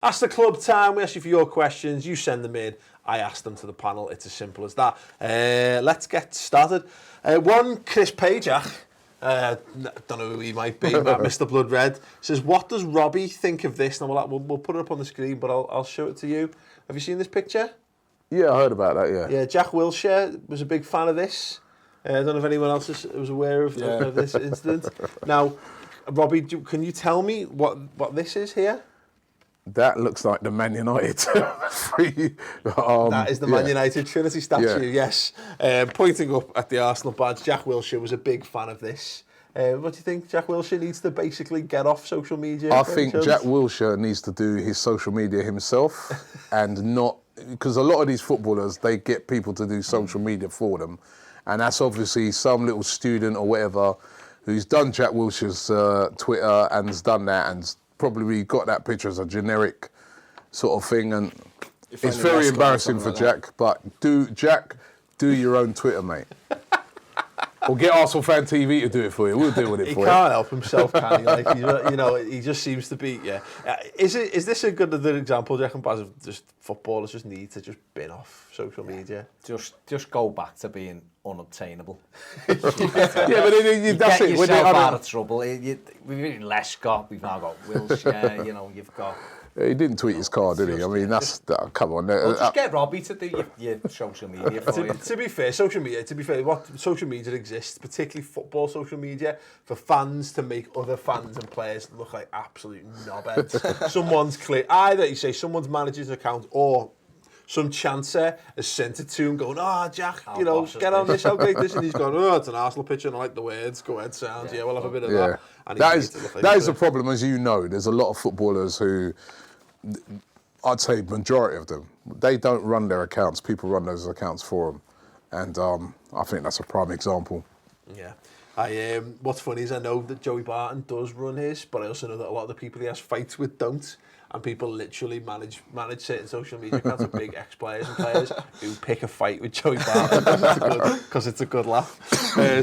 Ask the club time. We ask you for your questions. You send them in. I ask them to the panel. It's as simple as that. Let's get started. One, Chris Pajak, don't know who he might be, Mr. Blood Red, says, what does Robbie think of this? Now, we'll put it up on the screen, but I'll show it to you. Have you seen this picture? Yeah, I heard about that, yeah. Yeah, Jack Wilshere was a big fan of this. I don't know if anyone else was aware of this incident. Now, Robbie, can you tell me what this is here? That looks like the Man United. That is the Man United Trinity statue, yes. Pointing up at the Arsenal badge, Jack Wilshere was a big fan of this. What do you think? Jack Wilshere needs to basically get off social media? I think Jack Wilshere needs to do his social media himself and not... Because a lot of these footballers, they get people to do social media for them. And that's obviously some little student or whatever who's done Jack Wilshere's Twitter and has done that and probably got that picture as a generic sort of thing, and it's very embarrassing for Jack. But do your own Twitter, mate, or get Arsenal Fan TV to do it for you. We'll deal with it for you. He can't help himself, can he? Like, he just seems to be. Yeah, is this a good example, do you reckon, Baz, of just footballers just need to just bin off social media? Just go back to being unobtainable. Yeah, but that's it. Get yourself out of trouble. We've got Lescott, we've now got Wilshere, you've got... He didn't tweet his card, did he? I mean, come on. Well, just get Robbie to do your social media for you. To be fair, what social media exists, particularly football social media, for fans to make other fans and players look like absolute knobheads. Someone's manager's account or some chancer has sent it to him going, Jack, get on this, how great this, and he's gone, it's an Arsenal picture and I like the words, go ahead, sounds, we'll have a bit of that. And that is the problem, as you know. There's a lot of footballers who, I'd say majority of them, they don't run their accounts, people run those accounts for them. And I think that's a prime example. Yeah. What's funny is I know that Joey Barton does run his, but I also know that a lot of the people he has fights with don't. And people literally manage certain social media accounts of big ex-players and players who pick a fight with Joey Barton because it's a good laugh.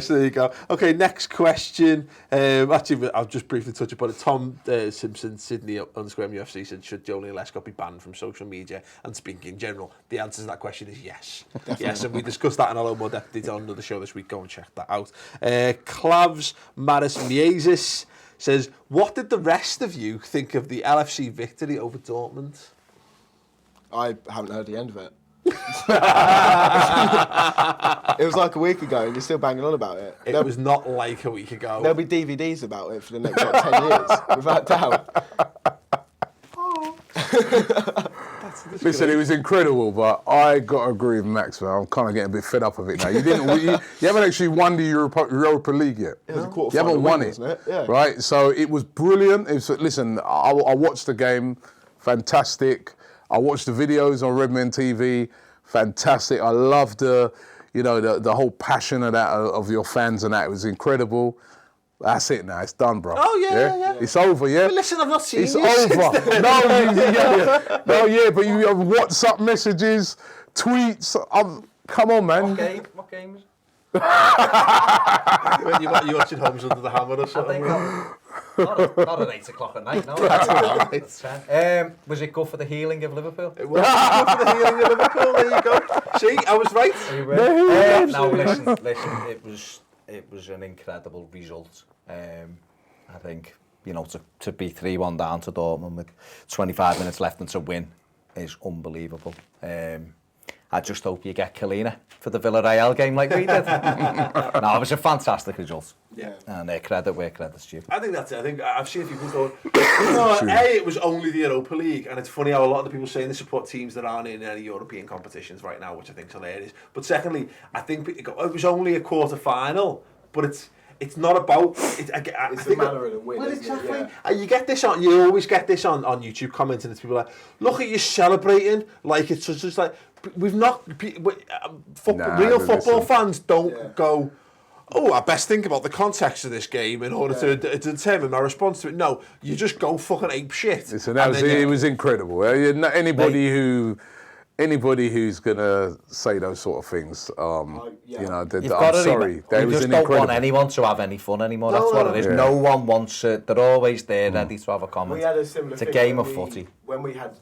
So there you go. Okay, next question. Actually, I'll just briefly touch upon it. Tom Simpson, Sydney _MUFC said, should Jolie Lescott be banned from social media and speaking in general? The answer to that question is yes. Definitely. Yes, and we discussed that in a lot more depth on another show this week. Go and check that out. Clavs Maris Miezis says, what did the rest of you think of the LFC victory over Dortmund? I haven't heard the end of it. It was like a week ago and you're still banging on about it. It was not like a week ago. There'll be DVDs about it for the next 10 years, without doubt. Listen, it was incredible, but I got to agree with Max, man. I'm kind of getting a bit fed up of it now. You haven't actually won the Europa League yet. It was a quarter you haven't won it, wasn't it? Yeah. Right? So it was brilliant. Listen, I watched the game, fantastic. I watched the videos on Redmen TV, fantastic. I loved the whole passion of that of your fans and that. It was incredible. That's it now. It's done, bro. Oh, yeah. It's over, yeah? But listen, I've not seen it's you over. But you have WhatsApp messages, tweets. Come on, man. What games? When you watching Homes Under the Hammer or something? Not at 8 o'clock at night, no. That's was it good for the healing of Liverpool? It was good for the healing of Liverpool. There you go. See, I was right. Are you right? No, listen. It was an incredible result. I think, to be 3-1 down to Dortmund with 25 minutes left and to win is unbelievable. I just hope you get Kalina for the Villarreal game like we did. No, it was a fantastic result. Yeah. And credit where credit's due. I think that's it. I think I've seen people going, it was only the Europa League. And it's funny how a lot of the people saying they support teams that aren't in any European competitions right now, which I think is hilarious. But secondly, I think it was only a quarter final, but it's not about it's the manner of the win. Well, exactly. Yeah. You get this on. You always get this on YouTube comments, and it's people like, "Look at you celebrating!" Like it's just like we've not. Real football fans don't go, "Oh, I best think about the context of this game in order to determine my response to it." No, you just go fucking ape shit. Listen, it was incredible. Anybody who anybody who's gonna say those sort of things, yeah. you know, You've I'm got to sorry. There you was just an don't incredible. want anyone to have any fun anymore. No, That's what it is. Yeah. No one wants it. They're always there, ready to have a comment. We had a similar It's a thing game when of footy. When we had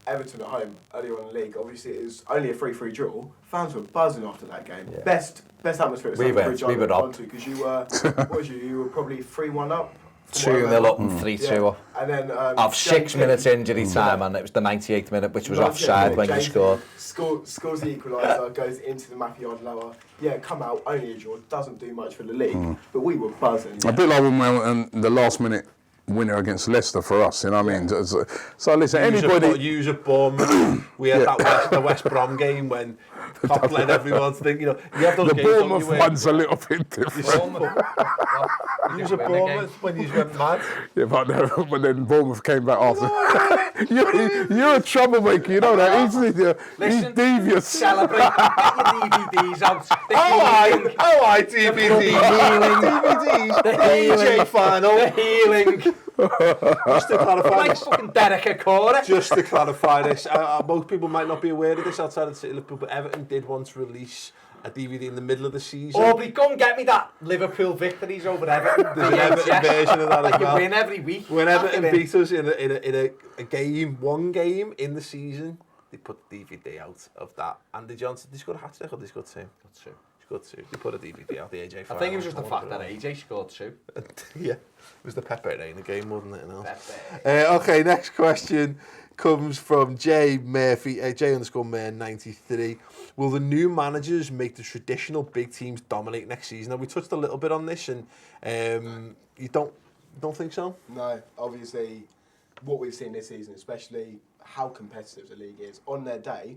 Everton at home earlier on in the league, obviously it was only a 3-3 draw. Fans were buzzing after that game. Yeah. Best atmosphere at We Stamford were- Bridge we I've were ever up. gone to, because you were, what was you? You were probably 3-1 up. 2-0 up and 3-2 up. And then Of 6 minutes injury time, and it was the 98th minute, which was offside when you scored. Scores the equaliser, goes into the Mappy yard lower. Yeah, come out, only a draw, doesn't do much for the league. But we were buzzing. A bit like when we went the last minute winner against Leicester for us, you know what I mean? So listen, anybody. Use a Bournemouth. We had the West Brom game when Klopp led everyone to think, you know, you have those The games, don't Bournemouth you, where one's a little bit different. use a Bournemouth when you went mad. Yeah, but then Bournemouth came back after. You're a troublemaker, you know that. He's devious. Celebrate. Get your DVDs out. DVDs. The AJ final. The healing. Just to clarify Like this. fucking Derek Acora. Just to clarify this, most people might not be aware of this outside of the City of Liverpool, but Everton did once release a DVD in the middle of the season. Aubrey, come get me that Liverpool victories over Everton. There's an Everton version of that like as well. You win every week. When Everton beat us in a game, one game in the season, they put the DVD out of that. Andy Johnson, did he score a hat-trick or did he score two? He scored two. They put a DVD out, the AJ I final. think it was just the fact that AJ scored 2. Yeah, it was the Pepe in the game, wasn't it? No. Pepe. Okay, next question comes from J Murphy, J_Mayor93. Will the new managers make the traditional big teams dominate next season? Now, we touched a little bit on this, and you don't think so? No, obviously, what we've seen this season, especially how competitive the league is, on their day,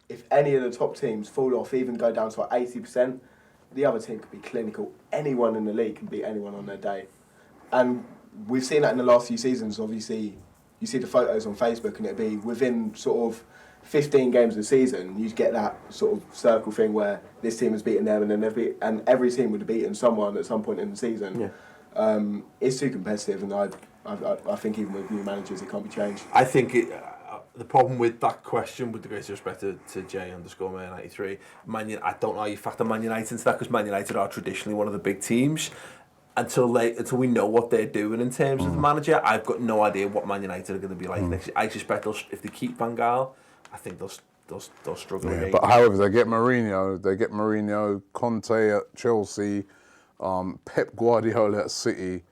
if any of the top teams fall off, even go down to like 80%, the other team could be clinical. Anyone in the league can beat anyone on their day. And we've seen that in the last few seasons. Obviously, you see the photos on Facebook and it'd be within sort of 15 games of the season, you get that sort of circle thing where this team has beaten them and then every team would have beaten someone at some point in the season. Yeah. It's too competitive, and I think even with new managers, it can't be changed. I think the problem with that question, with the greatest respect to J_Mayor93, I don't know how you factor Man United into that, because Man United are traditionally one of the big teams. Until we know what they're doing in terms of the manager, I've got no idea what Man United are going to be like next year. I suspect if they keep Van Gaal, I think they'll struggle again. But however, they get Mourinho, Conte at Chelsea, Pep Guardiola at City.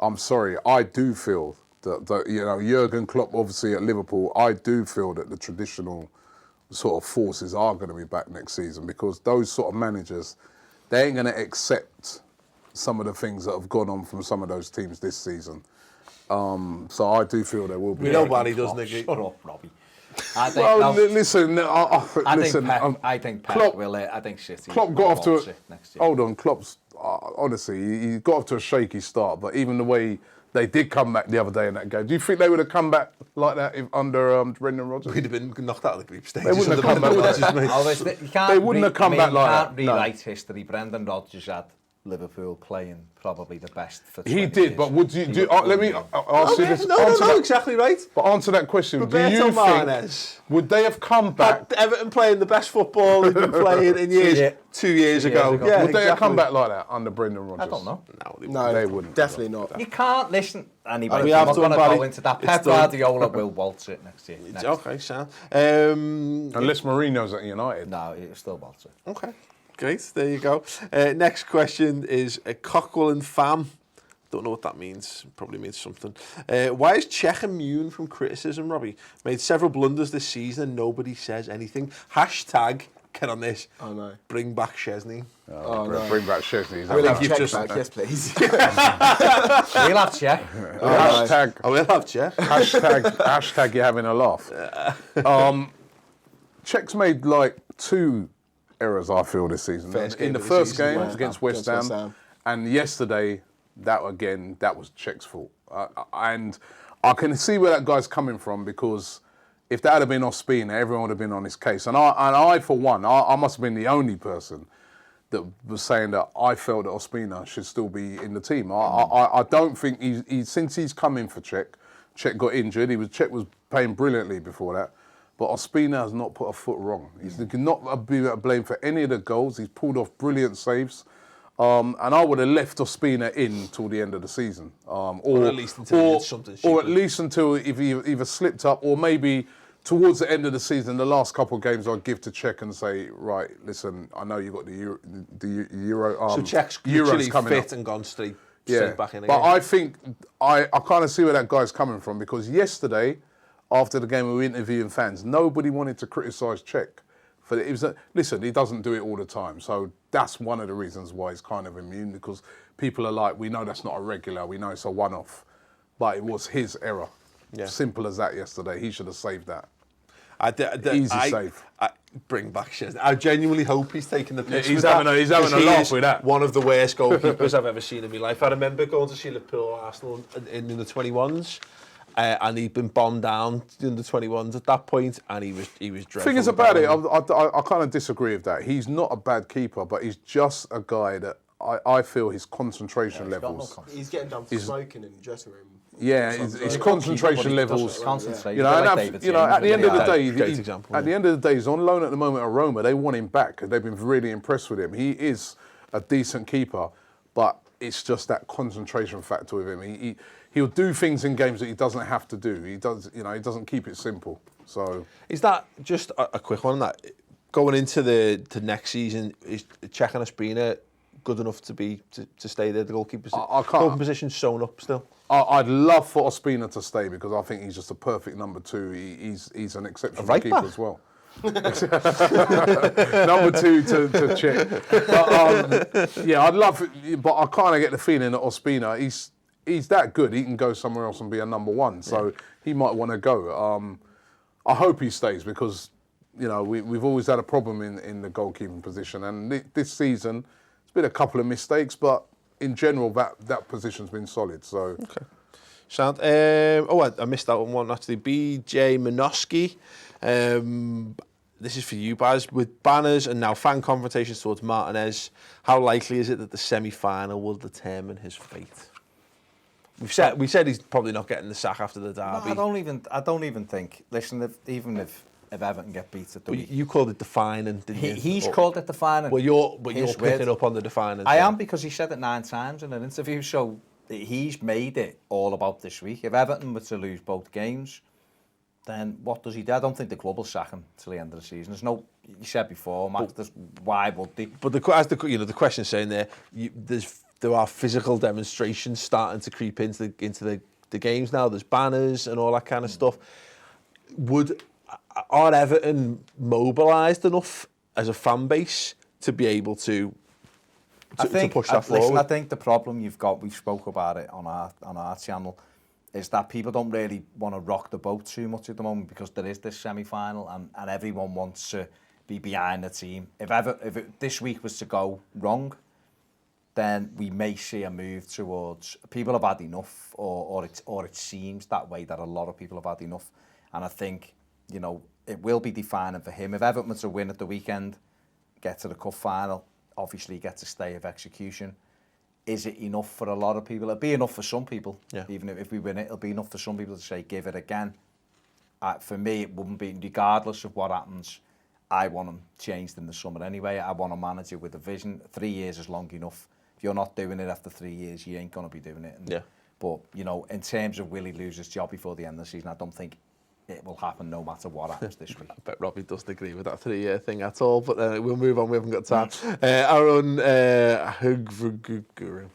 I'm sorry, I do feel that you know, Jurgen Klopp obviously at Liverpool, I do feel that the traditional sort of forces are going to be back next season, because those sort of managers, they ain't going to accept some of the things that have gone on from some of those teams this season. So I do feel there will be. We know Barry doesn't agree. Shut up, Robbie. I think, Well, listen, I think Pep Klopp- will. I think City. Klopp got off to will next year. hold on. Klopp's honestly, he got off to a shaky start, but even the way they did come back the other day in that game, do you think they would have come back like that if under Brendan Rodgers? We'd have been knocked out of the group stage. They wouldn't have come back like that. Obviously, you can't They wouldn't have come back like that. that, You no. can't rewrite history. Brendan Rodgers had Liverpool playing probably the best for 20 He did, years. but would you He do? was Let me brilliant. ask you this. No, answer that, exactly right. But answer that question. Roberto do you Martinez. think would they have come back? Everton playing the best football they've been playing in years. Yeah. 2 years ago. ago. Yeah, Would they have come exactly. back like that under Brendan Rodgers? I don't know. No, They wouldn't. Definitely not. You can't listen. Anyway, We I'm have not done, going to Barry. go into that. It's Pep done. Guardiola will waltz it next year. Okay, Sam. Unless Mourinho's at United. No, he'll still waltz it. Okay, great. There you go. Next question is a Cockwell and Fam. Don't know what that means. Probably means something. Why is Czech immune from criticism, Robbie? Made several blunders this season and nobody says anything. Hashtag, get on this. Oh no. Bring back Szczesny. Bring back Szczesny. We'll have you've check just- back, yes please. We'll have Czech. Hashtag. I will have Czech. Hashtag you're having a laugh. Czech's made like 2 errors, I feel, this season. First game In the of the first season, game yeah. against West Against Ham, West Ham. and yesterday, that was Czech's fault. And I can see where that guy's coming from, because if that had been Ospina, everyone would have been on his case. And I for one, I must have been the only person that was saying that I felt that Ospina should still be in the team. I don't think since he's come in for Czech got injured. Czech was playing brilliantly before that, but Ospina has not put a foot wrong. He's not been at blame for any of the goals. He's pulled off brilliant saves. And I would have left Ospina in till the end of the season. Or at least until he did something stupid. Or at least until if he either slipped up, or maybe towards the end of the season, the last couple of games, I'd give to Czech and say, right, listen, I know you've got the Euro. So Czech's Euros literally coming fit up. and gone straight back in again. But I think, I kind of see where that guy's coming from, because yesterday, after the game, we were interviewing fans. Nobody wanted to criticise Czech. Listen, he doesn't do it all the time. So that's one of the reasons why he's kind of immune, because people are like, we know that's not a regular, we know it's a one-off. But it was his error. Yeah. Simple as that yesterday. He should have saved that. Easy save. Bring back Shes. I genuinely hope he's taking the piss. He's having a laugh with that. One of the worst goalkeepers I've ever seen in my life. I remember going to see Liverpool Arsenal in the 21s. And he'd been bombed down in the 21s at that point, and he was dreadful. Thing is about it, I kind of disagree with that. He's not a bad keeper, but he's just a guy that I feel his concentration levels. He's getting done for smoking in the dressing room. Yeah, his concentration levels. Concentrate. You know, at the end of the day, at the end of the day, he's on loan at the moment at Roma. They want him back. They've been really impressed with him. He is a decent keeper, but it's just that concentration factor with him. He'll do things in games that he doesn't have to do. He doesn't keep it simple. So is that just a quick one on that? Going into the next season, is Czech and Ospina good enough to stay there? The goalkeeper position sewn up still. I'd love for Ospina to stay, because I think he's just a perfect number 2. He's an exceptional keeper as well. Number 2 to Czech. But, I'd love it, but I kind of get the feeling that Ospina, he's that good. He can go somewhere else and be a number 1. So he might want to go. I hope he stays, because we've always had a problem in the goalkeeping position, and this season it's been a couple of mistakes, but in general that position's been solid. So okay. Sound. I missed that one actually. BJ Minoski. This is for you, Baz. With banners and now fan confrontations towards Martinez, how likely is it that the semi-final will determine his fate? We said he's probably not getting the sack after the derby. No, I don't even think. Listen, if Everton get beat at the week, you called it defining, didn't you? He's called it defining. Well, you're picking up on the defining. I am, because he said it 9 times in an interview. So he's made it all about this week. If Everton were to lose both games, then what does he do? I don't think the club will sack him till the end of the season. There's no. You said before, Max. Why would they? But the question saying there are physical demonstrations starting to creep into the games now. There's banners and all that kind of stuff. Are Everton mobilised enough as a fan base to be able to push that forward? Listen, I think the problem you've got, we've spoke about it on our channel, is that people don't really want to rock the boat too much at the moment, because there is this semi-final and everyone wants to be behind the team. If this week was to go wrong, then we may see a move towards people have had enough, or it seems that way, that a lot of people have had enough. And I think, it will be defining for him. If Everton were to win at the weekend, get to the cup final, obviously get to stay of execution. Is it enough for a lot of people? It'll be enough for some people. Yeah. Even if we win it, it'll be enough for some people to say, give it again. For me, it wouldn't be, regardless of what happens, I want him changed in the summer anyway. I want a manager with a vision. 3 years is long enough. If you're not doing it after 3 years, you ain't going to be doing it. But, in terms of will he lose his job before the end of the season, I don't think it will happen no matter what happens this week. I bet Robbie doesn't agree with that 3-year thing at all, but we'll move on. We haven't got time. Aaron Huguru,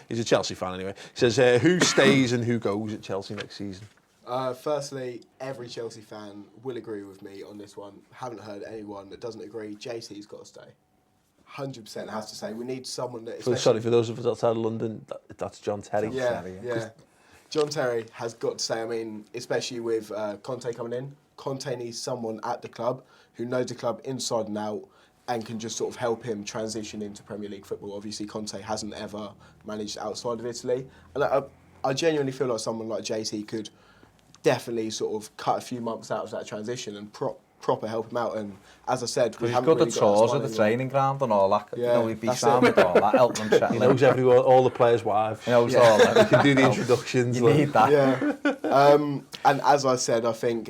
he's a Chelsea fan anyway. He says, who stays and who goes at Chelsea next season? Firstly, every Chelsea fan will agree with me on this one. Haven't heard anyone that doesn't agree. JC's got to stay. 100% has to stay. We need someone that... Sorry, for those of us outside of London, that's John Terry. Yeah. John Terry has got to stay. I mean, especially with Conte coming in. Conte needs someone at the club who knows the club inside and out and can just sort of help him transition into Premier League football. Obviously, Conte hasn't ever managed outside of Italy. And I genuinely feel like someone like JC could definitely sort of cut a few months out of that transition and proper help him out. And as I said, we haven't really got tours of the training ground and all that. Yeah, he'd be sound with all that, help them settle. He knows everyone, all the players' wives. He knows all that. He can do the introductions. You need that. Yeah. And as I said, I think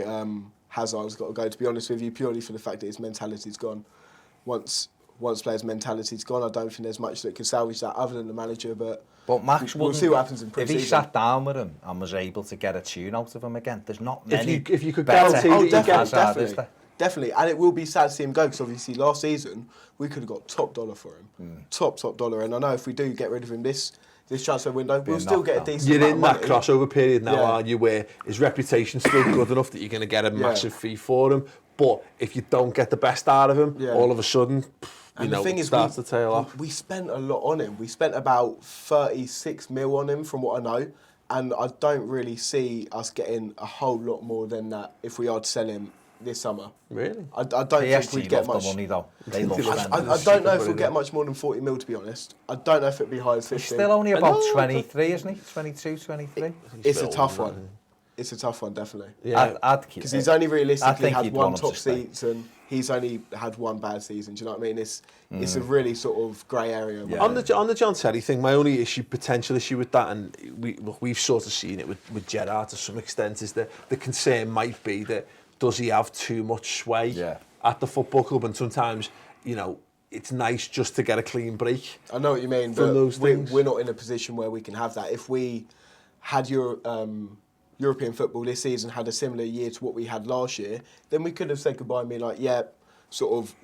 Hazard's got to go, to be honest with you, purely for the fact that his mentality's gone. Once players' mentality's gone, I don't think there's much that can salvage that other than the manager, but Max we'll see what happens in pre-season. If he sat down with him and was able to get a tune out of him again, there's not many. If you could guarantee that you get Definitely, and it will be sad to see him go, because obviously last season we could have got top dollar for him, top dollar. And I know if we do get rid of him this transfer window, we'll still get a decent. You're amount in that of money. crossover period now, aren't you? Where his reputation's still good enough that you're going to get a massive fee for him, but if you don't get the best out of him, all of a sudden, the thing is, starts to tail off. We spent a lot on him. We spent about 36 mil on him, from what I know. And I don't really see us getting a whole lot more than that if we are to sell him this summer. Really? I don't think we'd get much. The money, though. They love spending. I don't know if we'll get much more than 40 mil, to be honest. I don't know if it'd be higher than 50. He's still only about 23, isn't he? 22, 23? It's a tough one. It's a tough one, definitely. Yeah. I'd keep because he's only realistically had one want top season. He's only had one bad season. Do you know what I mean? It's a really sort of grey area. Yeah. On the John Terry thing, my only potential issue with that, and we've sort of seen it with Gerrard to some extent, is that the concern might be that does he have too much sway at the football club, and sometimes, it's nice just to get a clean break. I know what you mean, but we're not in a position where we can have that. If we had European football this season had a similar year to what we had last year, then we could have said goodbye and been like,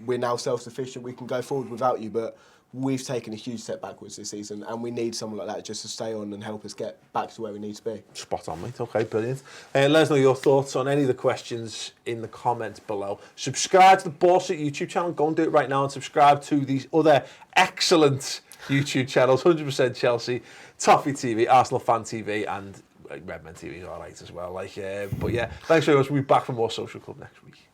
we're now self-sufficient, we can go forward without you, but we've taken a huge step backwards this season, and we need someone like that just to stay on and help us get back to where we need to be. Spot on, mate. Okay, brilliant. Let us know your thoughts on any of the questions in the comments below. Subscribe to the Borset YouTube channel. Go and do it right now, and subscribe to these other excellent YouTube channels, 100% Chelsea, Toffee TV, Arsenal Fan TV, and Redmen TV is alright as well. But yeah, thanks very much. We'll be back for more Social Club next week.